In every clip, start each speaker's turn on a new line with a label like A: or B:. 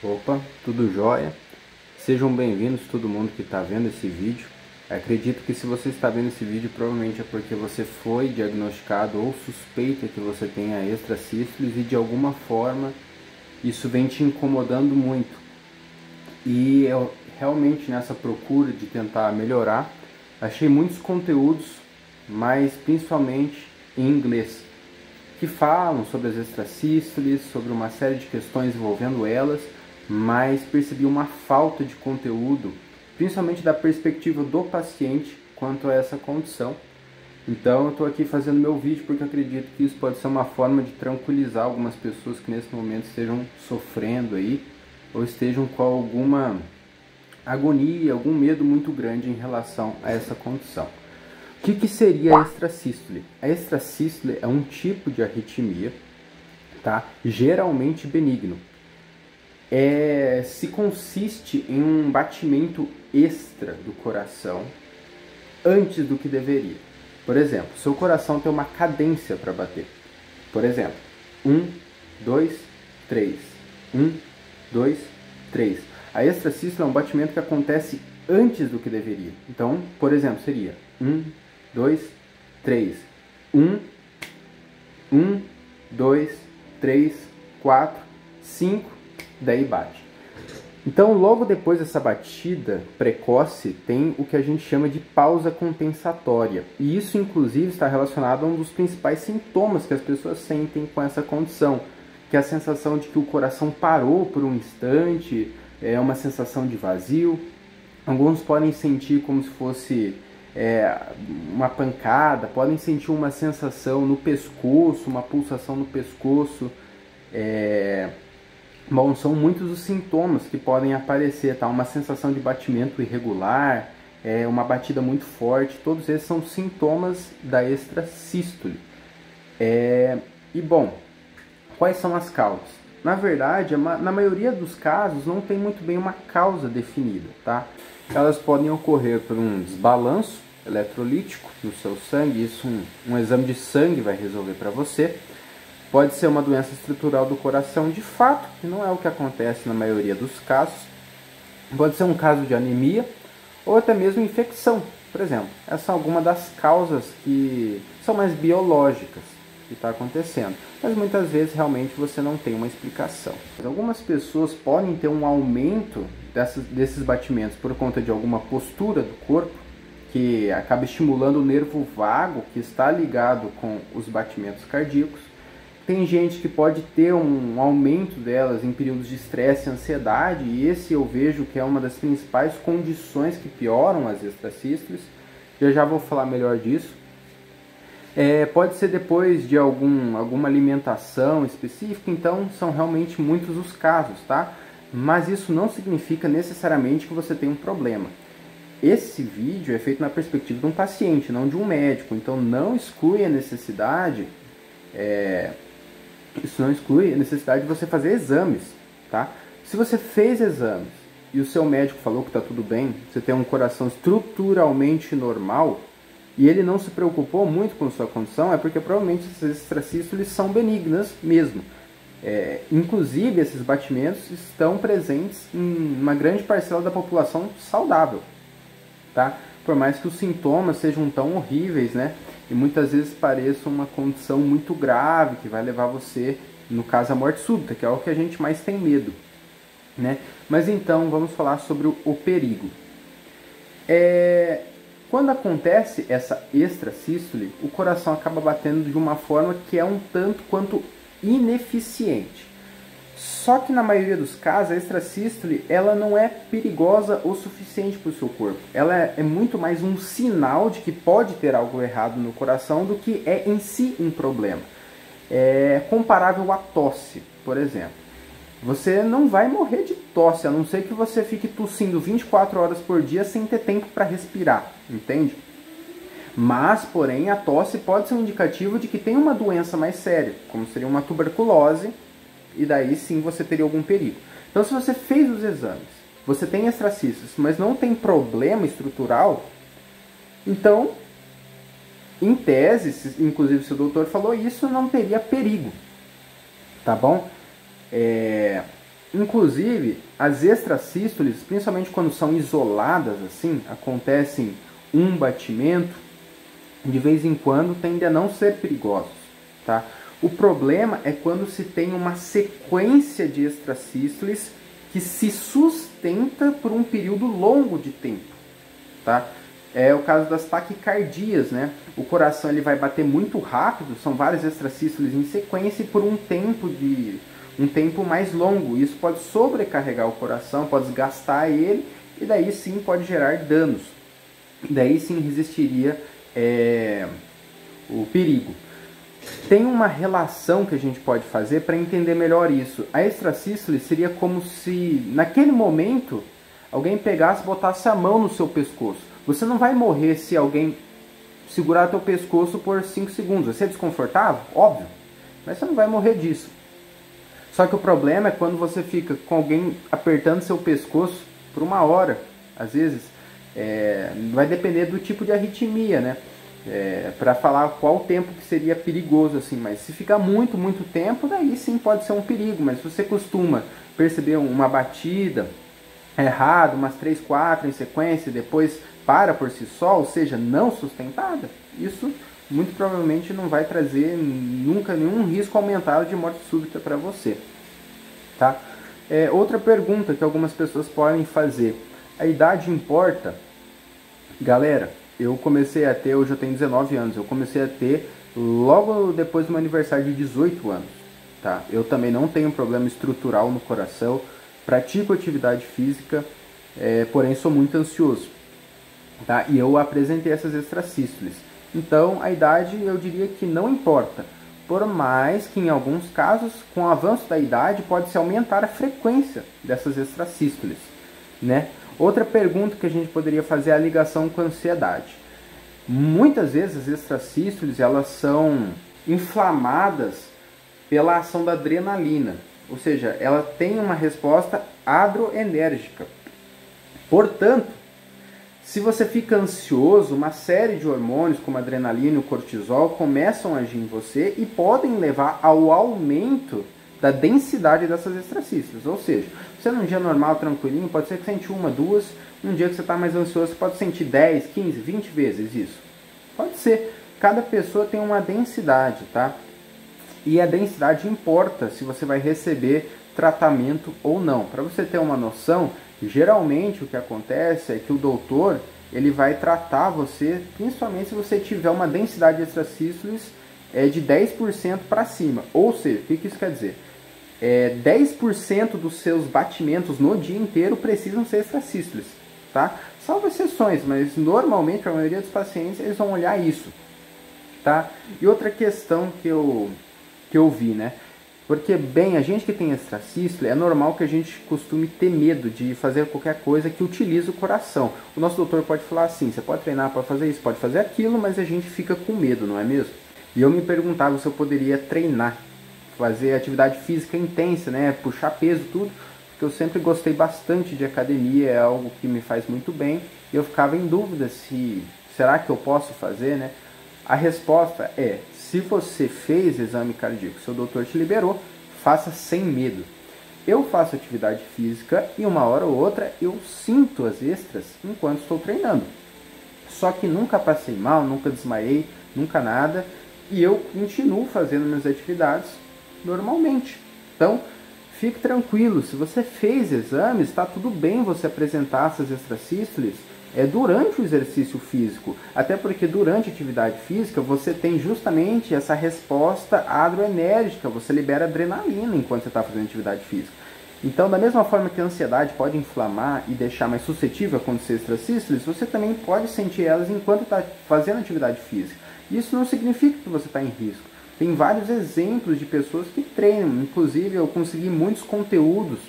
A: Opa, tudo jóia? Sejam bem-vindos todo mundo que está vendo esse vídeo. Acredito que se você está vendo esse vídeo, provavelmente é porque você foi diagnosticado ou suspeita que você tenha extracístoles e de alguma forma isso vem te incomodando muito. E eu realmente nessa procura de tentar melhorar, achei muitos conteúdos, mas principalmente em inglês, que falam sobre as extracístoles, sobre uma série de questões envolvendo elas, mas percebi uma falta de conteúdo, principalmente da perspectiva do paciente quanto a essa condição. Então eu estou aqui fazendo meu vídeo porque acredito que isso pode ser uma forma de tranquilizar algumas pessoas que nesse momento estejam sofrendo aí, ou estejam com alguma agonia, algum medo muito grande em relação a essa condição. O que seria a extrasístole? A extrasístole é um tipo de arritmia, tá? Geralmente benigno. Se consiste em um batimento extra do coração antes do que deveria. Por exemplo, seu coração tem uma cadência para bater. Por exemplo, 1, 2, 3. 1, 2, 3. A extrasístole é um batimento que acontece antes do que deveria. Então, por exemplo, seria 1, 2, 3. 1, 2, 3, 4, 5, daí bate. Então, logo depois dessa batida precoce, tem o que a gente chama de pausa compensatória. E isso, inclusive, está relacionado a um dos principais sintomas que as pessoas sentem com essa condição, que é a sensação de que o coração parou por um instante, é uma sensação de vazio. Alguns podem sentir como se fosse uma pancada, podem sentir uma sensação no pescoço, uma pulsação no pescoço. Bom, são muitos os sintomas que podem aparecer, tá? Uma sensação de batimento irregular, uma batida muito forte, todos esses são sintomas da extrasístole. E bom, quais são as causas? Na verdade, na maioria dos casos não tem muito bem uma causa definida, tá? Elas podem ocorrer por um desbalanço eletrolítico no seu sangue, isso um exame de sangue vai resolver para você. Pode ser uma doença estrutural do coração de fato, que não é o que acontece na maioria dos casos. Pode ser um caso de anemia ou até mesmo infecção, por exemplo. Essas são algumas das causas que são mais biológicas que está acontecendo. Mas muitas vezes realmente você não tem uma explicação. Algumas pessoas podem ter um aumento desses batimentos por conta de alguma postura do corpo, que acaba estimulando o nervo vago que está ligado com os batimentos cardíacos. Tem gente que pode ter um aumento delas em períodos de estresse e ansiedade, e esse eu vejo que é uma das principais condições que pioram as extrasístoles. Já vou falar melhor disso. Pode ser depois de alguma alimentação específica, então são realmente muitos os casos, tá? Mas isso não significa necessariamente que você tem um problema. Esse vídeo é feito na perspectiva de um paciente, não de um médico, então não exclui a necessidade... Isso não exclui a necessidade de você fazer exames, tá? Se você fez exames e o seu médico falou que está tudo bem, você tem um coração estruturalmente normal e ele não se preocupou muito com a sua condição, é porque provavelmente essas extrasístoles são benignas mesmo. Inclusive, esses batimentos estão presentes em uma grande parcela da população saudável, tá? Por mais que os sintomas sejam tão horríveis, né? E muitas vezes pareça uma condição muito grave, que vai levar você, no caso, à morte súbita, que é o que a gente mais tem medo, né? Mas então, vamos falar sobre o perigo. Quando acontece essa extrasístole, o coração acaba batendo de uma forma que é um tanto quanto ineficiente. Só que na maioria dos casos, a extrasístole ela não é perigosa o suficiente para o seu corpo. Ela é muito mais um sinal de que pode ter algo errado no coração do que é em si um problema. É comparável à tosse, por exemplo. Você não vai morrer de tosse, a não ser que você fique tossindo 24 horas por dia sem ter tempo para respirar, entende? Mas, porém, a tosse pode ser um indicativo de que tem uma doença mais séria, como seria uma tuberculose, e daí sim você teria algum perigo. Então, se você fez os exames, você tem extracístoles, mas não tem problema estrutural, então, em tese, inclusive se o doutor falou isso, não teria perigo, tá bom? Inclusive, as extrasístoles, principalmente quando são isoladas, assim, acontecem um batimento, de vez em quando tendem a não ser perigosos, tá? O problema é quando se tem uma sequência de extrasístoles que se sustenta por um período longo de tempo, tá? É o caso das taquicardias, né? O coração ele vai bater muito rápido, são várias extrasístoles em sequência e por um tempo mais longo. Isso pode sobrecarregar o coração, pode desgastar ele e daí sim pode gerar danos. Daí sim resistiria o perigo. Tem uma relação que a gente pode fazer para entender melhor isso. A extrasístole seria como se, naquele momento, alguém pegasse e botasse a mão no seu pescoço. Você não vai morrer se alguém segurar teu pescoço por 5 segundos. Vai ser desconfortável? Óbvio. Mas você não vai morrer disso. Só que o problema é quando você fica com alguém apertando seu pescoço por 1 hora. Às vezes, vai depender do tipo de arritmia, né? Para falar qual tempo que seria perigoso, assim. Mas se ficar muito tempo, daí sim pode ser um perigo. Mas se você costuma perceber uma batida errada, umas 3, 4 em sequência, e depois para por si só, ou seja, não sustentada, isso muito provavelmente não vai trazer nunca nenhum risco aumentado de morte súbita para você, tá? Outra pergunta que algumas pessoas podem fazer: a idade importa? Galera, eu comecei a ter, hoje eu tenho 19 anos, eu comecei a ter logo depois do meu aniversário de 18 anos, tá? Eu também não tenho problema estrutural no coração, pratico atividade física, porém sou muito ansioso, tá? E eu apresentei essas extrasístoles. Então, a idade eu diria que não importa, por mais que em alguns casos, com o avanço da idade, pode-se aumentar a frequência dessas extrasístoles, né? Outra pergunta que a gente poderia fazer é a ligação com a ansiedade. Muitas vezes as extrasístoles, elas são inflamadas pela ação da adrenalina, ou seja, ela tem uma resposta adrenérgica. Portanto, se você fica ansioso, uma série de hormônios como a adrenalina e o cortisol começam a agir em você e podem levar ao aumento da densidade dessas extrasístoles. Ou seja, você num dia normal, tranquilinho, pode ser que sente 1, 2, um dia que você está mais ansioso, você pode sentir 10, 15, 20 vezes isso. Pode ser. Cada pessoa tem uma densidade, tá? E a densidade importa se você vai receber tratamento ou não. Para você ter uma noção, geralmente o que acontece é que o doutor ele vai tratar você, principalmente se você tiver uma densidade de extrasístoles de 10% para cima. Ou seja, o que isso quer dizer? 10% dos seus batimentos no dia inteiro precisam ser extrasístoles, tá? Salvo exceções, mas normalmente a maioria dos pacientes eles vão olhar isso, tá? E outra questão que eu vi, né? Porque, bem, a gente que tem extrasístole, é normal que a gente costume ter medo de fazer qualquer coisa que utilize o coração. O nosso doutor pode falar assim, você pode treinar para fazer isso, pode fazer aquilo, mas a gente fica com medo, não é mesmo? E eu me perguntava se eu poderia treinar, fazer atividade física intensa, né? Puxar peso, tudo, porque eu sempre gostei bastante de academia, é algo que me faz muito bem. E eu ficava em dúvida se, será que eu posso fazer, né? A resposta é: se você fez exame cardíaco, seu doutor te liberou, faça sem medo. Eu faço atividade física e uma hora ou outra eu sinto as extras enquanto estou treinando. Só que nunca passei mal, nunca desmaiei, nunca nada. E eu continuo fazendo minhas atividades normalmente. Então, fique tranquilo. Se você fez exames, está tudo bem você apresentar essas extrasístoles durante o exercício físico, até porque durante a atividade física você tem justamente essa resposta adrenérgica, você libera adrenalina enquanto você está fazendo atividade física. Então, da mesma forma que a ansiedade pode inflamar e deixar mais suscetível a acontecer extrasístoles, você também pode sentir elas enquanto está fazendo atividade física. Isso não significa que você está em risco. Tem vários exemplos de pessoas que treinam, inclusive eu consegui muitos conteúdos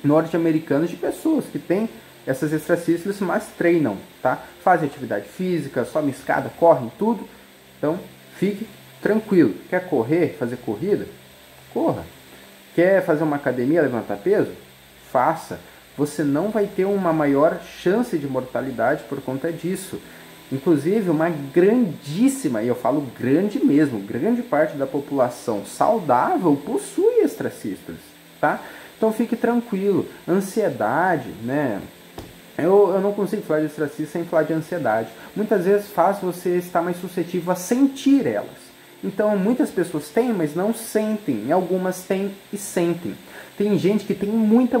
A: norte-americanos de pessoas que têm essas extrasístoles, mas treinam, tá? Fazem atividade física, sobem escada, correm, tudo. Então, fique tranquilo. Quer correr, fazer corrida? Corra. Quer fazer uma academia, levantar peso? Faça. Você não vai ter uma maior chance de mortalidade por conta disso. Inclusive, uma grandíssima, e eu falo grande mesmo, grande parte da população saudável possui extrasístoles, tá? Então fique tranquilo. Ansiedade, né? Eu não consigo falar de ostracismo sem falar de ansiedade. Muitas vezes faz você estar mais suscetível a sentir elas. Então muitas pessoas têm, mas não sentem. E algumas têm e sentem. Tem gente que tem muita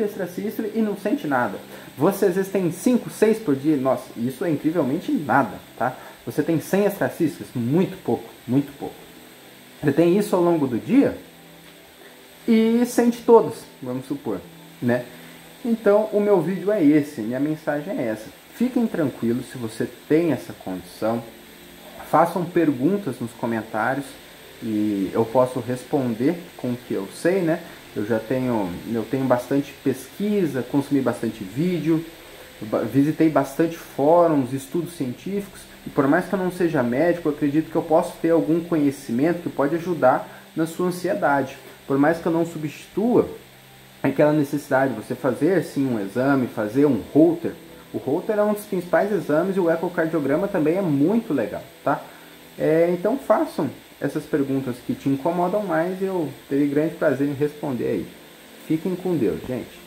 A: extracístole e não sente nada. Você às vezes tem 5, 6 por dia. Nossa, isso é incrivelmente nada, tá? Você tem 100 extracístoles, muito pouco, muito pouco. Você tem isso ao longo do dia e sente todas, vamos supor, né? Então o meu vídeo é esse, minha mensagem é essa. Fiquem tranquilos se você tem essa condição. Façam perguntas nos comentários e eu posso responder com o que eu sei, né? Eu tenho bastante pesquisa, consumi bastante vídeo, visitei bastante fóruns, estudos científicos, e por mais que eu não seja médico, eu acredito que eu posso ter algum conhecimento que pode ajudar na sua ansiedade. Por mais que eu não substitua aquela necessidade de você fazer sim um exame, fazer um Holter. O Holter é um dos principais exames e o ecocardiograma também é muito legal, tá? Então façam essas perguntas que te incomodam mais e eu terei grande prazer em responder aí. Fiquem com Deus, gente.